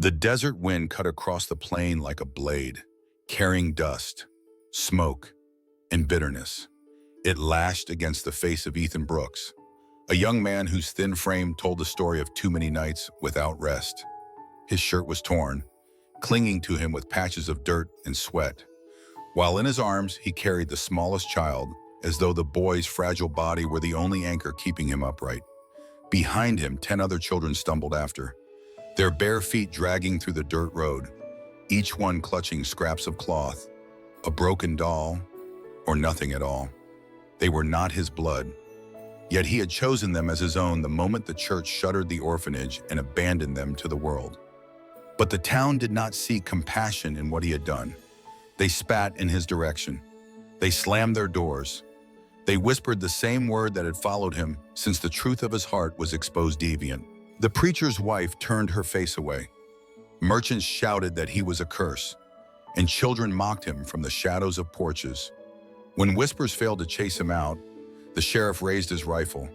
The desert wind cut across the plain like a blade, carrying dust, smoke, and bitterness. It lashed against the face of Ethan Brooks, a young man whose thin frame told the story of too many nights without rest. His shirt was torn, clinging to him with patches of dirt and sweat. While in his arms, he carried the smallest child, as though the boy's fragile body were the only anchor keeping him upright. Behind him, 10 other children stumbled after, their bare feet dragging through the dirt road, each one clutching scraps of cloth, a broken doll, or nothing at all. They were not his blood, yet he had chosen them as his own the moment the church shuttered the orphanage and abandoned them to the world. But the town did not see compassion in what he had done. They spat in his direction. They slammed their doors. They whispered the same word that had followed him since the truth of his heart was exposed deviant. The preacher's wife turned her face away. Merchants shouted that he was a curse, and children mocked him from the shadows of porches. When whispers failed to chase him out, the sheriff raised his rifle,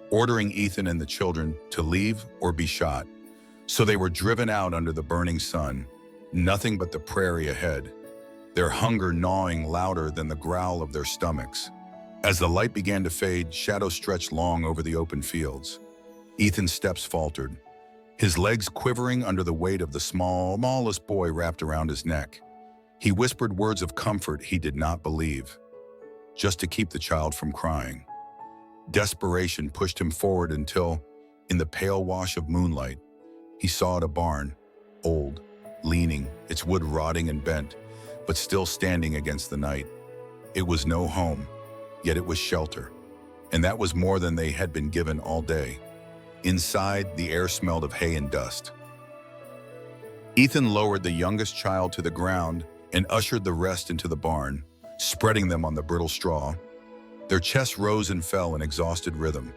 ordering Ethan and the children to leave or be shot. So they were driven out under the burning sun, nothing but the prairie ahead, their hunger gnawing louder than the growl of their stomachs. As the light began to fade, shadows stretched long over the open fields. Ethan's steps faltered, his legs quivering under the weight of the smallest boy wrapped around his neck. He whispered words of comfort he did not believe, just to keep the child from crying. Desperation pushed him forward until, in the pale wash of moonlight, he saw a barn, old, leaning, its wood rotting and bent, but still standing against the night. It was no home, yet it was shelter, and that was more than they had been given all day. Inside, the air smelled of hay and dust. Ethan lowered the youngest child to the ground and ushered the rest into the barn, spreading them on the brittle straw. Their chests rose and fell in exhausted rhythm,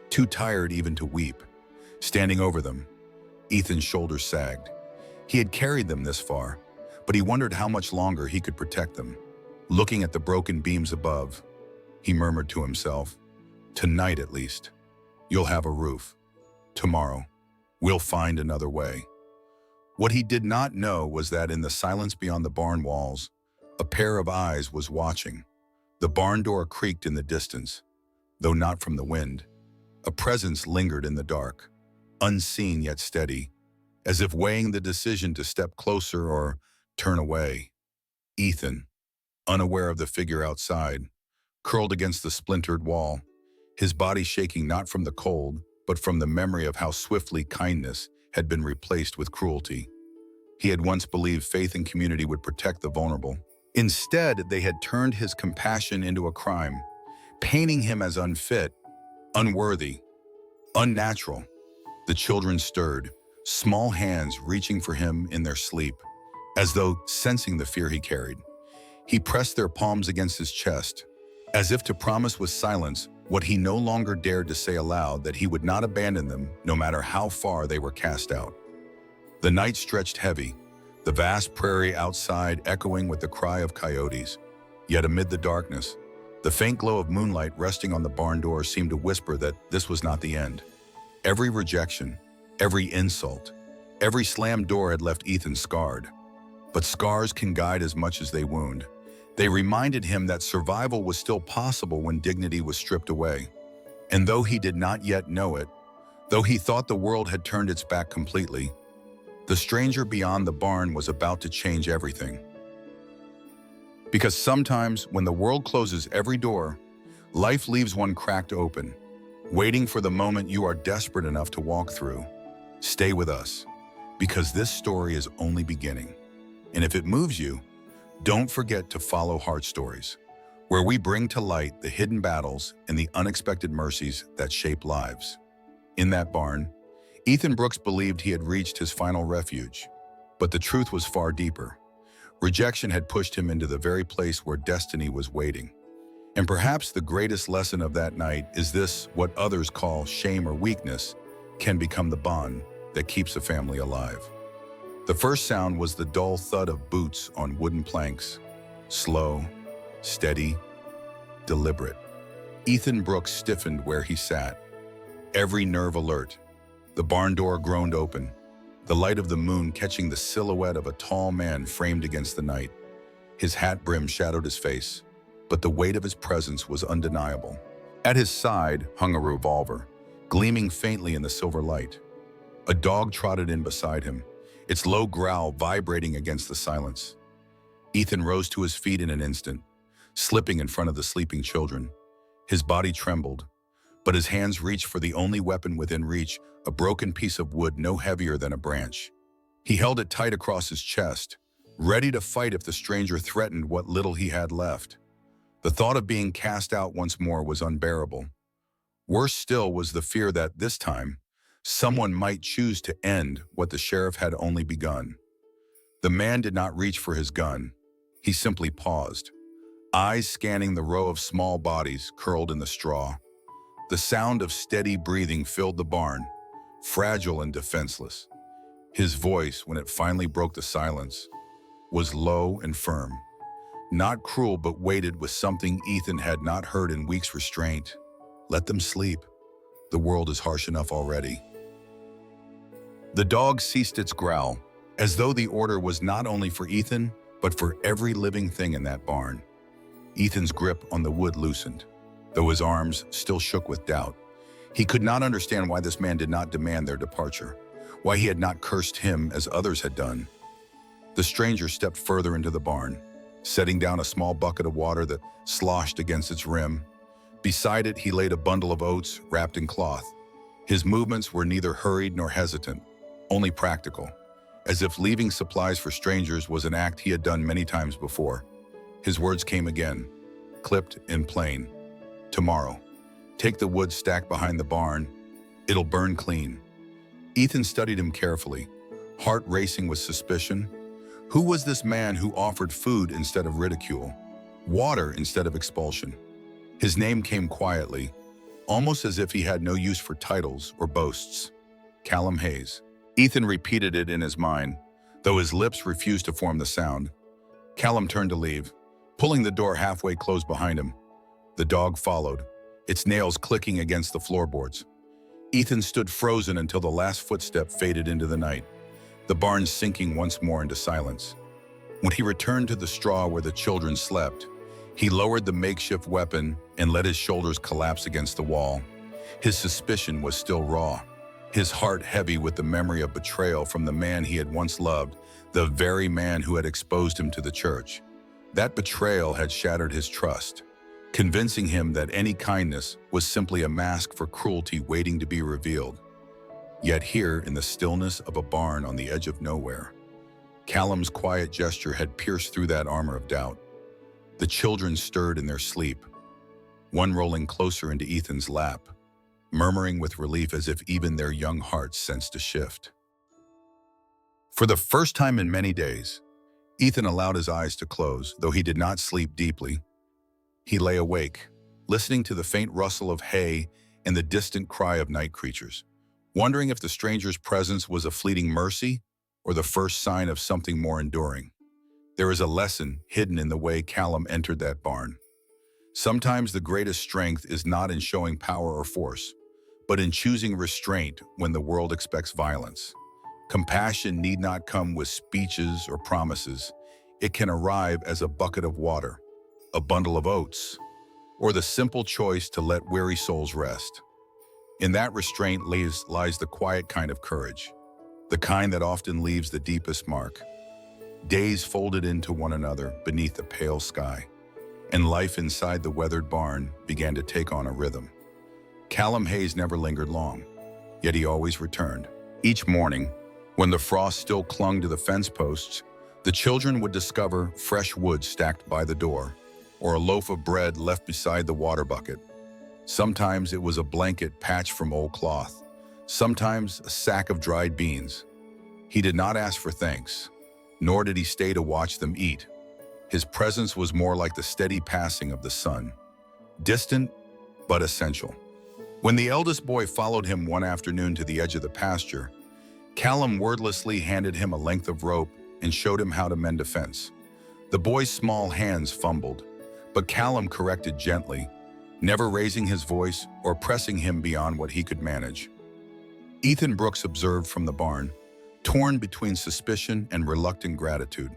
too tired even to weep. Standing over them, Ethan's shoulders sagged. He had carried them this far, but he wondered how much longer he could protect them. Looking at the broken beams above, he murmured to himself, "Tonight at least, you'll have a roof. Tomorrow, we'll find another way." What he did not know was that in the silence beyond the barn walls, a pair of eyes was watching. The barn door creaked in the distance, though not from the wind. A presence lingered in the dark, unseen yet steady, as if weighing the decision to step closer or turn away. Ethan, unaware of the figure outside, curled against the splintered wall, his body shaking not from the cold, but from the memory of how swiftly kindness had been replaced with cruelty. He had once believed faith and community would protect the vulnerable. Instead, they had turned his compassion into a crime, painting him as unfit, unworthy, unnatural. The children stirred, small hands reaching for him in their sleep, as though sensing the fear he carried. He pressed their palms against his chest, as if to promise with silence what he no longer dared to say aloud, that he would not abandon them no matter how far they were cast out. The night stretched heavy, the vast prairie outside echoing with the cry of coyotes. Yet amid the darkness, the faint glow of moonlight resting on the barn door seemed to whisper that this was not the end. Every rejection, every insult, every slammed door had left Ethan scarred. But scars can guide as much as they wound. They reminded him that survival was still possible when dignity was stripped away. And though he did not yet know it, though he thought the world had turned its back completely, the stranger beyond the barn was about to change everything. Because sometimes, when the world closes every door, life leaves one cracked open, waiting for the moment you are desperate enough to walk through. Stay with us, because this story is only beginning. And if it moves you, don't forget to follow HeartStories, where we bring to light the hidden battles and the unexpected mercies that shape lives. In that barn, Ethan Brooks believed he had reached his final refuge, but the truth was far deeper. Rejection had pushed him into the very place where destiny was waiting. And perhaps the greatest lesson of that night is this: what others call shame or weakness can become the bond that keeps a family alive. The first sound was the dull thud of boots on wooden planks. Slow, steady, deliberate. Ethan Brooks stiffened where he sat, every nerve alert. The barn door groaned open. the light of the moon catching the silhouette of a tall man framed against the night. His hat brim shadowed his face, but the weight of his presence was undeniable. At his side hung a revolver, gleaming faintly in the silver light. A dog trotted in beside him, its low growl vibrating against the silence. Ethan rose to his feet in an instant, slipping in front of the sleeping children. His body trembled, but his hands reached for the only weapon within reach, a broken piece of wood no heavier than a branch. He held it tight across his chest, ready to fight if the stranger threatened what little he had left. The thought of being cast out once more was unbearable. Worse still was the fear that, this time, someone might choose to end what the sheriff had only begun. The man did not reach for his gun. He simply paused, eyes scanning the row of small bodies curled in the straw. The sound of steady breathing filled the barn, fragile and defenseless. His voice, when it finally broke the silence, was low and firm. Not cruel, but weighted with something Ethan had not heard in weeks. Restraint. Let them sleep. The world is harsh enough already. The dog ceased its growl, as though the order was not only for Ethan, but for every living thing in that barn. Ethan's grip on the wood loosened, though his arms still shook with doubt. He could not understand why this man did not demand their departure, why he had not cursed him as others had done. The stranger stepped further into the barn, setting down a small bucket of water that sloshed against its rim. Beside it, he laid a bundle of oats wrapped in cloth. His movements were neither hurried nor hesitant, only practical, as if leaving supplies for strangers was an act he had done many times before. His words came again, clipped in plain. Tomorrow, take the wood stacked behind the barn. It'll burn clean. Ethan studied him carefully, heart racing with suspicion. Who was this man who offered food instead of ridicule, water instead of expulsion? His name came quietly, almost as if he had no use for titles or boasts. Callum Hayes. Ethan repeated it in his mind, though his lips refused to form the sound. Callum turned to leave, pulling the door halfway closed behind him. The dog followed, its nails clicking against the floorboards. Ethan stood frozen until the last footstep faded into the night, the barn sinking once more into silence. When he returned to the straw where the children slept, he lowered the makeshift weapon and let his shoulders collapse against the wall. His suspicion was still raw, his heart heavy with the memory of betrayal from the man he had once loved, the very man who had exposed him to the church. That betrayal had shattered his trust, convincing him that any kindness was simply a mask for cruelty waiting to be revealed. Yet here, in the stillness of a barn on the edge of nowhere, Callum's quiet gesture had pierced through that armor of doubt. The children stirred in their sleep, one rolling closer into Ethan's lap, murmuring with relief as if even their young hearts sensed a shift. For the first time in many days, Ethan allowed his eyes to close, though he did not sleep deeply. He lay awake, listening to the faint rustle of hay and the distant cry of night creatures, wondering if the stranger's presence was a fleeting mercy or the first sign of something more enduring. There is a lesson hidden in the way Callum entered that barn. Sometimes the greatest strength is not in showing power or force, but in choosing restraint when the world expects violence. Compassion need not come with speeches or promises. It can arrive as a bucket of water, a bundle of oats, or the simple choice to let weary souls rest. In that restraint lies the quiet kind of courage, the kind that often leaves the deepest mark. Days folded into one another beneath the pale sky, and life inside the weathered barn began to take on a rhythm. Callum Hayes never lingered long, yet he always returned. Each morning, when the frost still clung to the fence posts, the children would discover fresh wood stacked by the door, or a loaf of bread left beside the water bucket. Sometimes it was a blanket patched from old cloth, sometimes a sack of dried beans. He did not ask for thanks, nor did he stay to watch them eat. His presence was more like the steady passing of the sun, distant but essential. When the eldest boy followed him one afternoon to the edge of the pasture, Callum wordlessly handed him a length of rope and showed him how to mend a fence. The boy's small hands fumbled, but Callum corrected gently, never raising his voice or pressing him beyond what he could manage. Ethan Brooks observed from the barn, torn between suspicion and reluctant gratitude.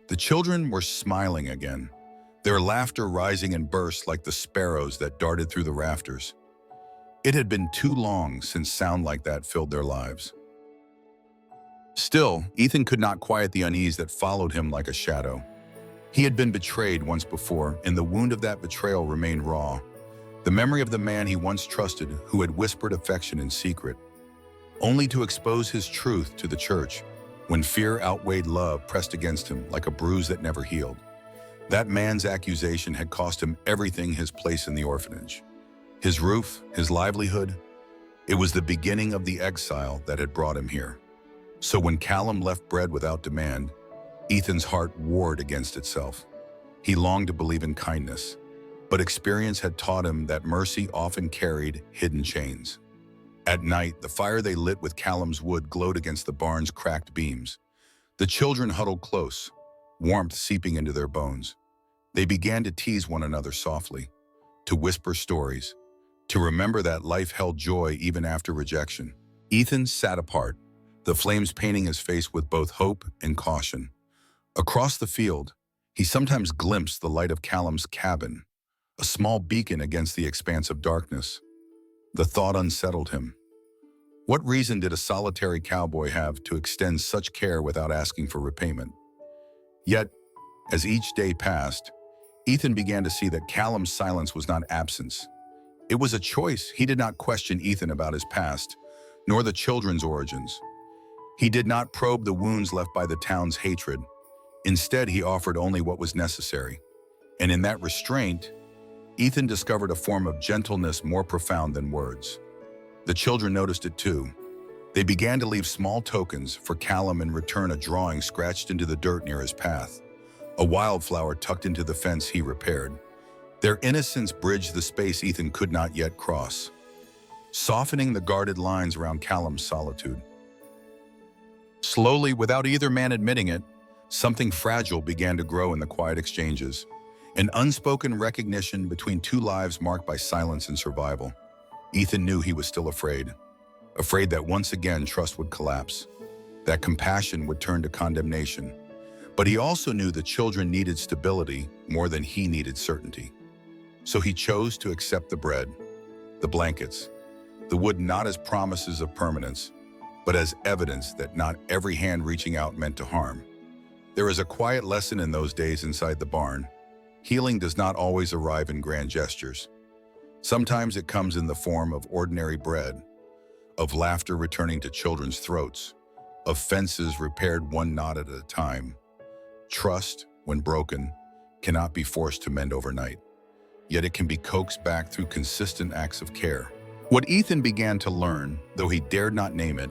The children were smiling again, their laughter rising in bursts like the sparrows that darted through the rafters. It had been too long since sound like that filled their lives. Still, Ethan could not quiet the unease that followed him like a shadow. He had been betrayed once before, and the wound of that betrayal remained raw. The memory of the man he once trusted, who had whispered affection in secret, only to expose his truth to the church when fear outweighed love pressed against him like a bruise that never healed. That man's accusation had cost him everything: his place in the orphanage, his roof, his livelihood. It was the beginning of the exile that had brought him here. So when Callum left bread without demand, Ethan's heart warred against itself. He longed to believe in kindness, but experience had taught him that mercy often carried hidden chains. At night, the fire they lit with Callum's wood glowed against the barn's cracked beams. The children huddled close, warmth seeping into their bones. They began to tease one another softly, to whisper stories, to remember that life held joy even after rejection. Ethan sat apart, the flames painting his face with both hope and caution. Across the field, he sometimes glimpsed the light of Callum's cabin, a small beacon against the expanse of darkness. The thought unsettled him. What reason did a solitary cowboy have to extend such care without asking for repayment? Yet, as each day passed, Ethan began to see that Callum's silence was not absence. It was a choice. He did not question Ethan about his past, nor the children's origins. He did not probe the wounds left by the town's hatred. Instead, he offered only what was necessary. And in that restraint, Ethan discovered a form of gentleness more profound than words. The children noticed it too. They began to leave small tokens for Callum, in return a drawing scratched into the dirt near his path, a wildflower tucked into the fence he repaired. Their innocence bridged the space Ethan could not yet cross, softening the guarded lines around Callum's solitude. Slowly, without either man admitting it, something fragile began to grow in the quiet exchanges, an unspoken recognition between two lives marked by silence and survival. Ethan knew he was still afraid that once again trust would collapse, that compassion would turn to condemnation. But he also knew the children needed stability more than he needed certainty. So he chose to accept the bread, the blankets, the wood, not as promises of permanence, but as evidence that not every hand reaching out meant to harm. There is a quiet lesson in those days inside the barn. Healing does not always arrive in grand gestures. Sometimes it comes in the form of ordinary bread, of laughter returning to children's throats, of fences repaired one knot at a time. Trust, when broken, cannot be forced to mend overnight, yet it can be coaxed back through consistent acts of care. What Ethan began to learn, though he dared not name it,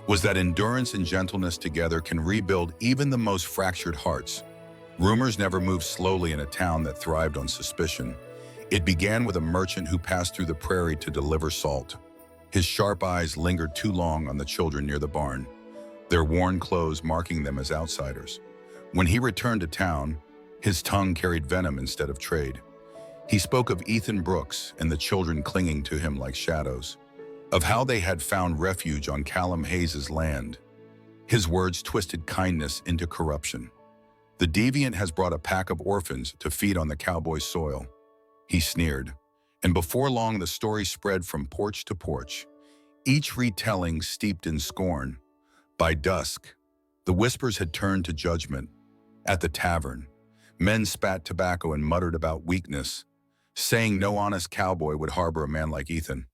was that endurance and gentleness together can rebuild even the most fractured hearts. Rumors never moved slowly in a town that thrived on suspicion. It began with a merchant who passed through the prairie to deliver salt. His sharp eyes lingered too long on the children near the barn, their worn clothes marking them as outsiders. When he returned to town, his tongue carried venom instead of trade. He spoke of Ethan Brooks and the children clinging to him like shadows, of how they had found refuge on Callum Hayes' land. His words twisted kindness into corruption. The deviant has brought a pack of orphans to feed on the cowboy's soil, he sneered. And before long, the story spread from porch to porch, each retelling steeped in scorn. By dusk, the whispers had turned to judgment. At the tavern, men spat tobacco and muttered about weakness, saying no honest cowboy would harbor a man like Ethan.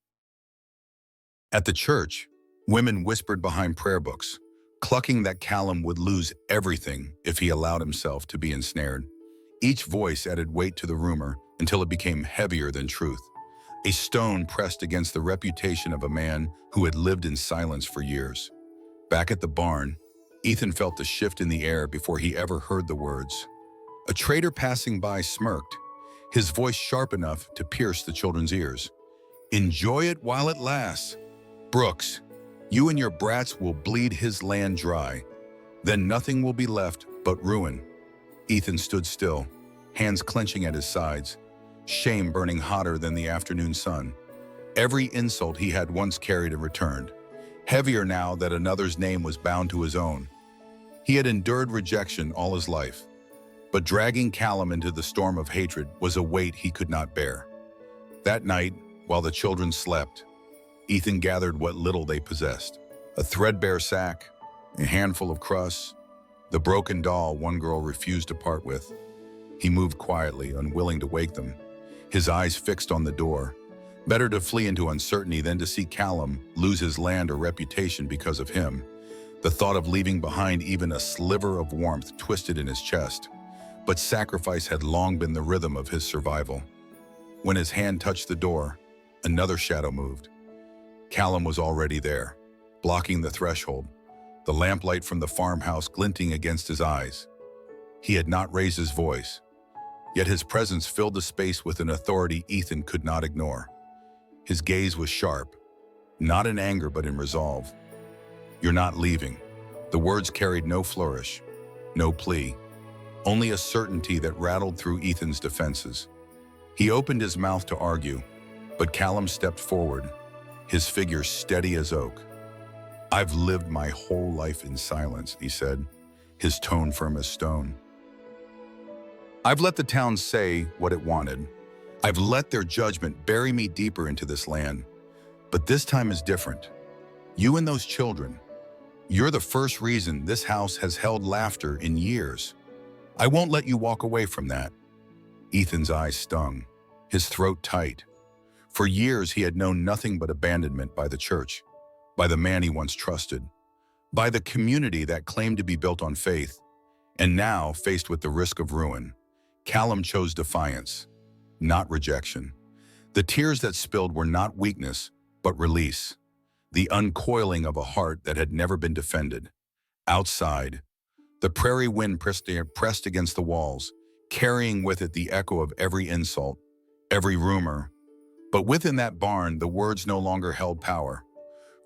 At the church, women whispered behind prayer books, clucking that Callum would lose everything if he allowed himself to be ensnared. Each voice added weight to the rumor until it became heavier than truth, a stone pressed against the reputation of a man who had lived in silence for years. Back at the barn, Ethan felt the shift in the air before he ever heard the words. A trader passing by smirked, his voice sharp enough to pierce the children's ears. "Enjoy it while it lasts. Brooks, you and your brats will bleed his land dry. Then nothing will be left but ruin." Ethan stood still, hands clenching at his sides, shame burning hotter than the afternoon sun. Every insult he had once carried and returned, heavier now that another's name was bound to his own. He had endured rejection all his life, but dragging Callum into the storm of hatred was a weight he could not bear. That night, while the children slept, Ethan gathered what little they possessed. A threadbare sack, a handful of crusts, the broken doll one girl refused to part with. He moved quietly, unwilling to wake them, his eyes fixed on the door. Better to flee into uncertainty than to see Callum lose his land or reputation because of him. The thought of leaving behind even a sliver of warmth twisted in his chest. But sacrifice had long been the rhythm of his survival. When his hand touched the door, another shadow moved. Callum was already there, blocking the threshold, the lamplight from the farmhouse glinting against his eyes. He had not raised his voice, yet his presence filled the space with an authority Ethan could not ignore. His gaze was sharp, not in anger but in resolve. "You're not leaving." The words carried no flourish, no plea, only a certainty that rattled through Ethan's defenses. He opened his mouth to argue, but Callum stepped forward, his figure steady as oak. "I've lived my whole life in silence," he said, his tone firm as stone. "I've let the town say what it wanted. I've let their judgment bury me deeper into this land. But this time is different. You and those children, you're the first reason this house has held laughter in years. I won't let you walk away from that." Ethan's eyes stung, his throat tight. For years he had known nothing but abandonment by the church, by the man he once trusted, by the community that claimed to be built on faith. And now, faced with the risk of ruin, Callum chose defiance, not rejection. The tears that spilled were not weakness, but release, the uncoiling of a heart that had never been defended. Outside, the prairie wind pressed against the walls, carrying with it the echo of every insult, every rumor. But within that barn, the words no longer held power.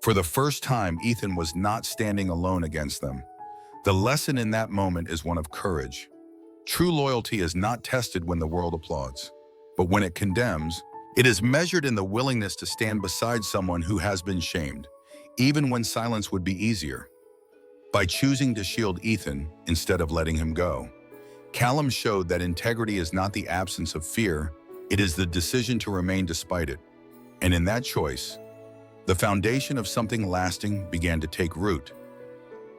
For the first time, Ethan was not standing alone against them. The lesson in that moment is one of courage. True loyalty is not tested when the world applauds, but when it condemns, it is measured in the willingness to stand beside someone who has been shamed, even when silence would be easier. By choosing to shield Ethan instead of letting him go, Callum showed that integrity is not the absence of fear, it is the decision to remain despite it. And in that choice, the foundation of something lasting began to take root.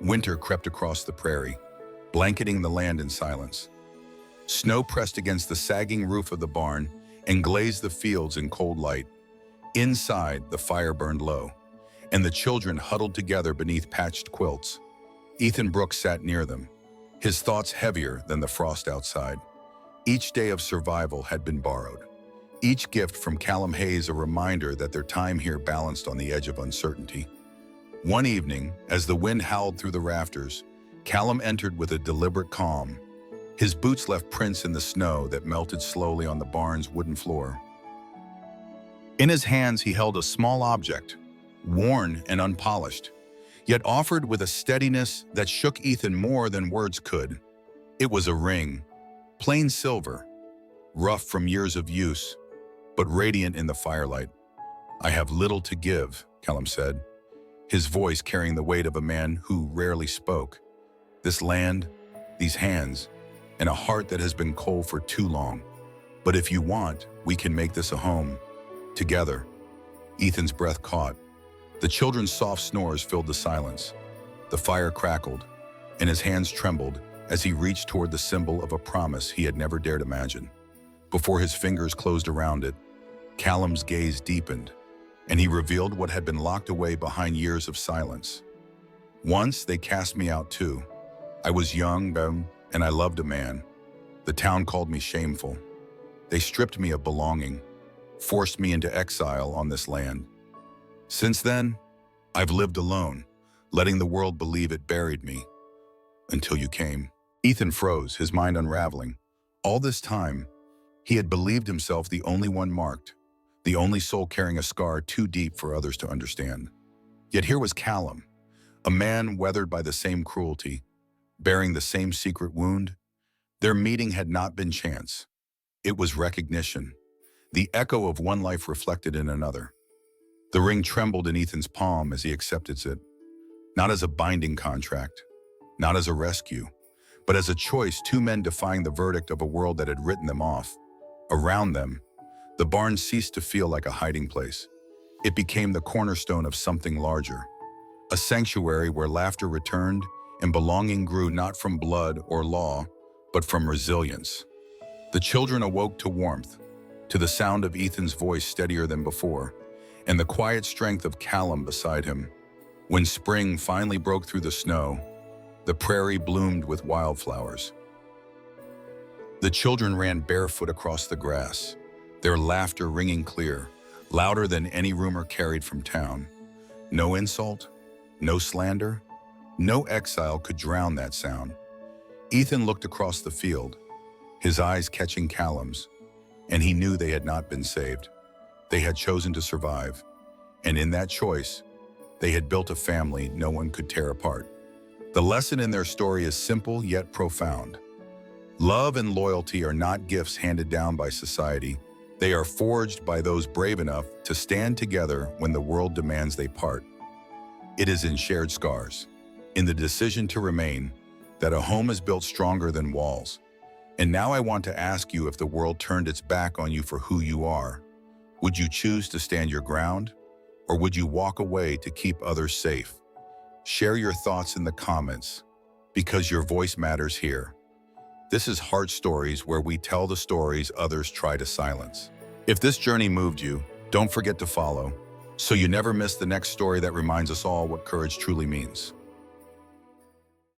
Winter crept across the prairie, blanketing the land in silence. Snow pressed against the sagging roof of the barn and glazed the fields in cold light. Inside, the fire burned low, and the children huddled together beneath patched quilts. Ethan Brooks sat near them, his thoughts heavier than the frost outside. Each day of survival had been borrowed. Each gift from Callum Hayes a reminder that their time here balanced on the edge of uncertainty. One evening, as the wind howled through the rafters, Callum entered with a deliberate calm. His boots left prints in the snow that melted slowly on the barn's wooden floor. In his hands, he held a small object, worn and unpolished, yet offered with a steadiness that shook Ethan more than words could. It was a ring, plain silver, rough from years of use, but radiant in the firelight. "I have little to give," Callum said, his voice carrying the weight of a man who rarely spoke. "This land, these hands, and a heart that has been cold for too long. But if you want, we can make this a home. Together." Ethan's breath caught. The children's soft snores filled the silence. The fire crackled, and his hands trembled as he reached toward the symbol of a promise he had never dared imagine. Before his fingers closed around it, Callum's gaze deepened, and he revealed what had been locked away behind years of silence. "Once they cast me out too. I was young, and I loved a man. The town called me shameful. They stripped me of belonging, forced me into exile on this land. Since then, I've lived alone, letting the world believe it buried me. Until you came." Ethan froze, his mind unraveling. All this time, he had believed himself the only one marked, the only soul carrying a scar too deep for others to understand. Yet here was Callum, a man weathered by the same cruelty, bearing the same secret wound. Their meeting had not been chance. It was recognition, the echo of one life reflected in another. The ring trembled in Ethan's palm as he accepted it, not as a binding contract, not as a rescue, but as a choice, two men defying the verdict of a world that had written them off. Around them, the barn ceased to feel like a hiding place. It became the cornerstone of something larger, a sanctuary where laughter returned and belonging grew not from blood or law, but from resilience. The children awoke to warmth, to the sound of Ethan's voice steadier than before, and the quiet strength of Callum beside him. When spring finally broke through the snow, the prairie bloomed with wildflowers. The children ran barefoot across the grass, their laughter ringing clear, louder than any rumor carried from town. No insult, no slander, no exile could drown that sound. Ethan looked across the field, his eyes catching Callum's, and he knew they had not been saved. They had chosen to survive, and in that choice, they had built a family no one could tear apart. The lesson in their story is simple yet profound. Love and loyalty are not gifts handed down by society. They are forged by those brave enough to stand together when the world demands they part. It is in shared scars, in the decision to remain, that a home is built stronger than walls. And now I want to ask you, if the world turned its back on you for who you are, would you choose to stand your ground, or would you walk away to keep others safe? Share your thoughts in the comments, because your voice matters here. This is Heart Stories, where we tell the stories others try to silence. If this journey moved you, don't forget to follow, so you never miss the next story that reminds us all what courage truly means.